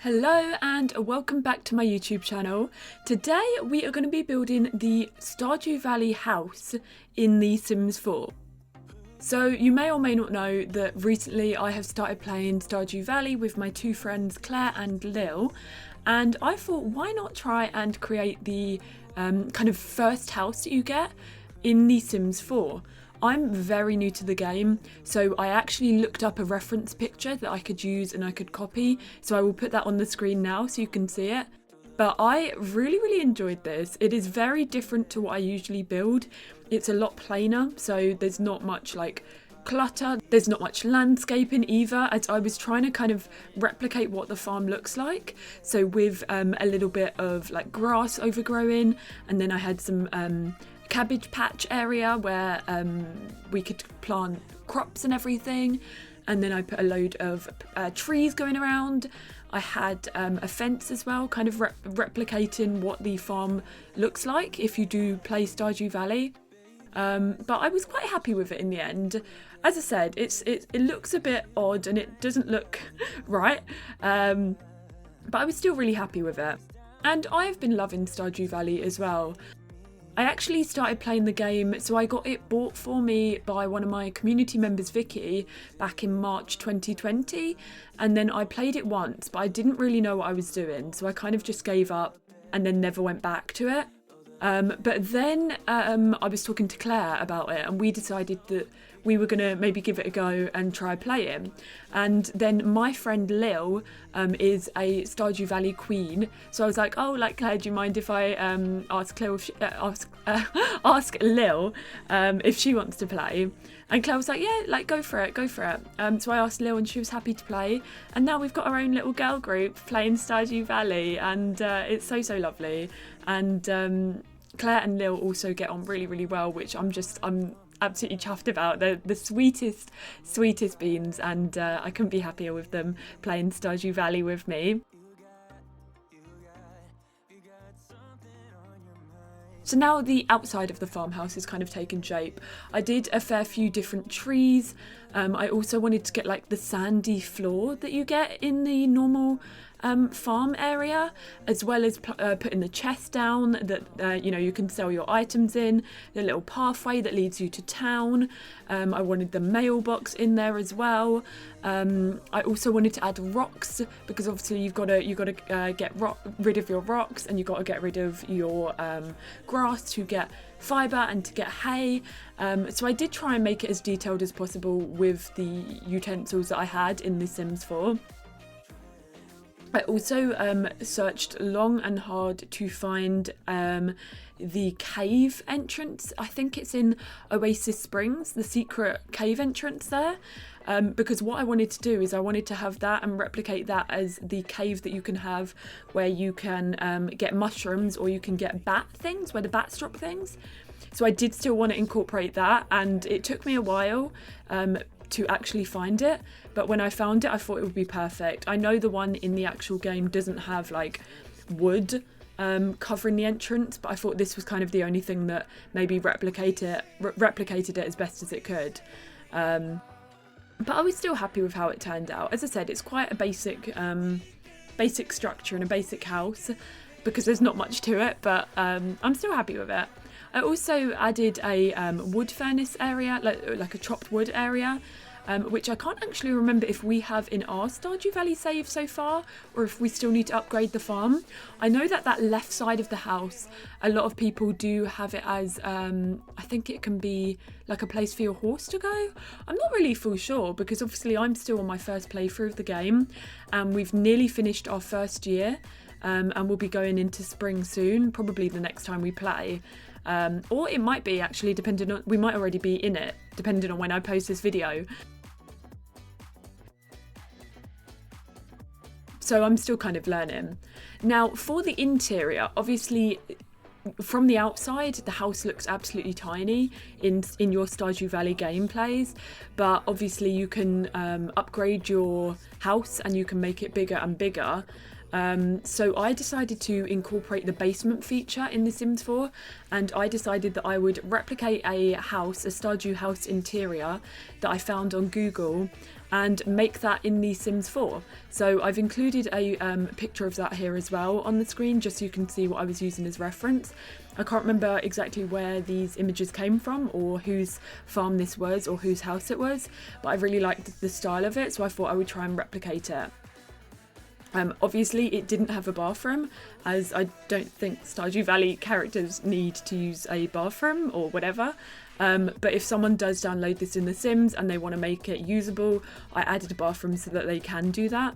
Hello and welcome back to my YouTube channel. Today we are going to be building the Stardew Valley house in The Sims 4. So you may or may not know that recently I have started playing Stardew Valley with my two friends Claire and Lil, and I thought why not try and create the kind of first house that you get in The Sims 4. I'm very new to the game, so I actually looked up a reference picture that I could use and I could copy, so I will put that on the screen now so you can see it. But I really enjoyed this. It is very different to what I usually build. It's a lot plainer, so there's not much like clutter, there's not much landscaping either, as I was trying to kind of replicate what the farm looks like. So with a little bit of like grass overgrowing, and then I had some cabbage patch area where we could plant crops and everything, and then I put a load of trees going around. I had a fence as well, kind of replicating what the farm looks like if you do play Stardew Valley. But I was quite happy with it in the end. As I said, it looks a bit odd and it doesn't look right, but I was still really happy with it. And I've been loving Stardew Valley as well. I actually started playing the game, so I got it bought for me by one of my community members, Vicky, back in March 2020, and then I played it once, but I didn't really know what I was doing, so I kind of just gave up and then never went back to it. But then I was talking to Claire about it, and we decided that we were going to maybe give it a go and try playing. And then my friend Lil is a Stardew Valley queen, so I was like, oh, like Claire, do you mind if I ask Lil if she wants to play? And Claire was like, yeah, like go for it. So I asked Lil and she was happy to play, and now we've got our own little girl group playing Stardew Valley, and it's so lovely. And Claire and Lil also get on really well, which I'm absolutely chuffed about. They're the sweetest beans, and I couldn't be happier with them playing Stardew Valley with me. So now the outside of the farmhouse has kind of taken shape. I did a fair few different trees. I also wanted to get like the sandy floor that you get in the normal farm area, as well as putting the chest down that you can sell your items in, the little pathway that leads you to town. I wanted the mailbox in there as well. I also wanted to add rocks, because obviously you've got to get rid of your rocks, and you've got to get rid of your grass to get fibre and to get hay. So I did try and make it as detailed as possible with the utensils that I had in The Sims 4. I also searched long and hard to find the cave entrance. I think it's in Oasis Springs, the secret cave entrance there. Because what I wanted to do is I wanted to have that and replicate that as the cave that you can have where you can get mushrooms, or you can get bat things, where the bats drop things. So I did still want to incorporate that, and it took me a while to actually find it, but when I found it I thought it would be perfect. I know the one in the actual game doesn't have like wood covering the entrance, but I thought this was kind of the only thing that maybe replicated it as best as it could. But I was still happy with how it turned out. As I said, it's quite a basic structure and a basic house, because there's not much to it, but I'm still happy with it. I also added a wood furnace area, like a chopped wood area, which I can't actually remember if we have in our Stardew Valley save so far, or if we still need to upgrade the farm. I know that left side of the house, a lot of people do have it as, I think it can be like a place for your horse to go. I'm not really full sure, because obviously I'm still on my first playthrough of the game, and we've nearly finished our first year, and we'll be going into spring soon, probably the next time we play. Or it might be actually, depending on, we might already be in it, depending on when I post this video. So I'm still kind of learning. Now for the interior, obviously from the outside the house looks absolutely tiny in your Stardew Valley gameplays, but obviously you can upgrade your house and you can make it bigger and bigger. So I decided to incorporate the basement feature in The Sims 4, and I decided that I would replicate a house, a Stardew house interior that I found on Google, and make that in The Sims 4. So I've included a picture of that here as well on the screen, just so you can see what I was using as reference. I can't remember exactly where these images came from or whose farm this was or whose house it was, but I really liked the style of it, so I thought I would try and replicate it. Obviously it didn't have a bathroom, as I don't think Stardew Valley characters need to use a bathroom or whatever. But if someone does download this in The Sims and they want to make it usable, I added a bathroom so that they can do that.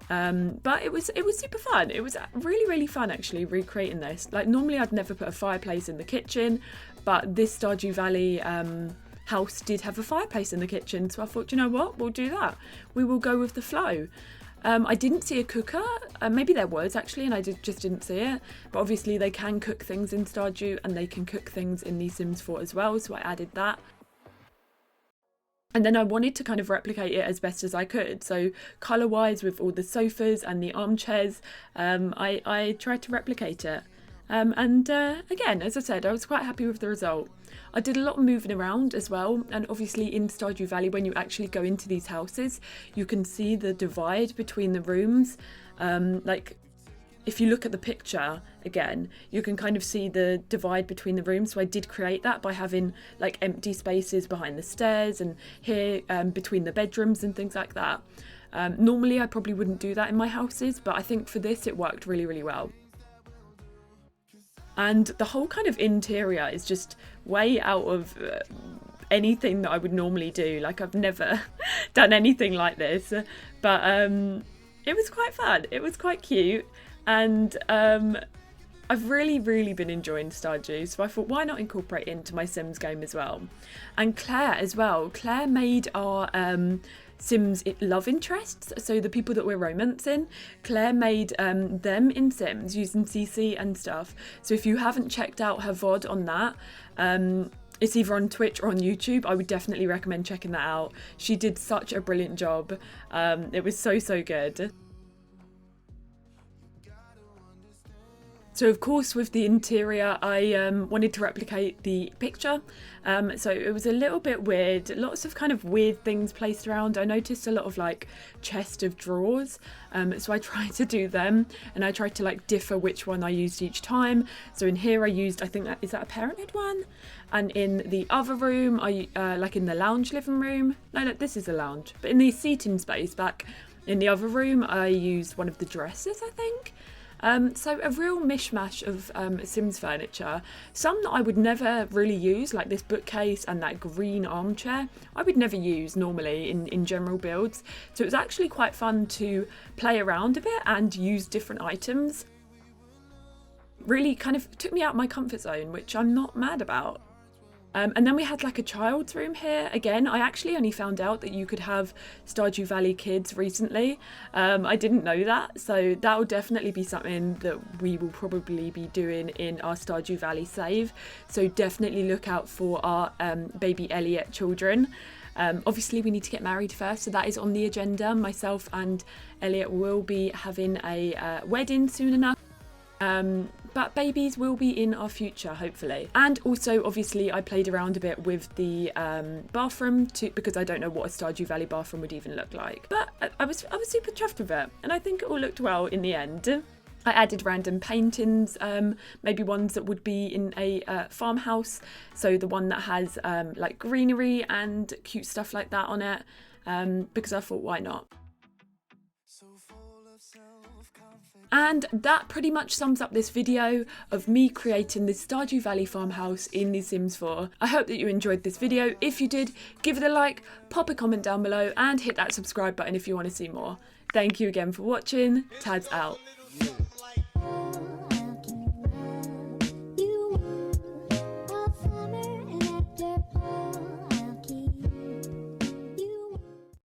But it was super fun. It was really fun actually recreating this. Like, normally I'd never put a fireplace in the kitchen, but this Stardew Valley house did have a fireplace in the kitchen, so I thought, you know what, we'll do that. We will go with the flow. I didn't see a cooker. Maybe there was actually, and I just didn't see it. But obviously they can cook things in Stardew and they can cook things in The Sims 4 as well, so I added that. And then I wanted to kind of replicate it as best as I could. So colour-wise, with all the sofas and the armchairs, I tried to replicate it. Again, as I said, I was quite happy with the result. I did a lot of moving around as well, and obviously in Stardew Valley, when you actually go into these houses, you can see the divide between the rooms. Like, if you look at the picture again, you can kind of see the divide between the rooms. So I did create that by having like empty spaces behind the stairs and here between the bedrooms and things like that. Normally I probably wouldn't do that in my houses, but I think for this it worked really well. And the whole kind of interior is just way out of anything that I would normally do. Like, I've never done anything like this, but it was quite fun. It was quite cute, and I've really been enjoying Stardew, so I thought, why not incorporate it into my Sims game as well? And Claire as well. Claire made our Sims love interests, so the people that we're romancing, Claire made them in Sims using CC and stuff. So if you haven't checked out her VOD on that, it's either on Twitch or on YouTube. I would definitely recommend checking that out. She did such a brilliant job. It was so good. So of course with the interior I wanted to replicate the picture, so it was a little bit weird, lots of kind of weird things placed around. I noticed a lot of like chest of drawers, so I tried to do them, and I tried to like differ which one I used each time. So in here I used, I think that is that a Parenthood one, and in the other room I like in the lounge living room, no this is a lounge, but in the seating space back in the other room I used one of the dresses, I think. So a real mishmash of Sims furniture. Some that I would never really use, like this bookcase and that green armchair, I would never use normally in general builds. So it was actually quite fun to play around a bit and use different items. Really kind of took me out of my comfort zone, which I'm not mad about. And then we had like a child's room here. Again, I actually only found out that you could have Stardew Valley kids recently. I didn't know that, so that will definitely be something that we will probably be doing in our Stardew Valley save. So definitely look out for our baby Elliot children. Obviously we need to get married first, so that is on the agenda. Myself and Elliot will be having a wedding soon enough. But babies will be in our future, hopefully. And also, obviously, I played around a bit with the bathroom too, because I don't know what a Stardew Valley bathroom would even look like. But I was super chuffed with it, and I think it all looked well in the end. I added random paintings, maybe ones that would be in a farmhouse. So the one that has like greenery and cute stuff like that on it, because I thought, why not? And that pretty much sums up this video of me creating this Stardew Valley farmhouse in The Sims 4. I hope that you enjoyed this video. If you did, give it a like, pop a comment down below, and hit that subscribe button if you want to see more. Thank you again for watching. Taz out.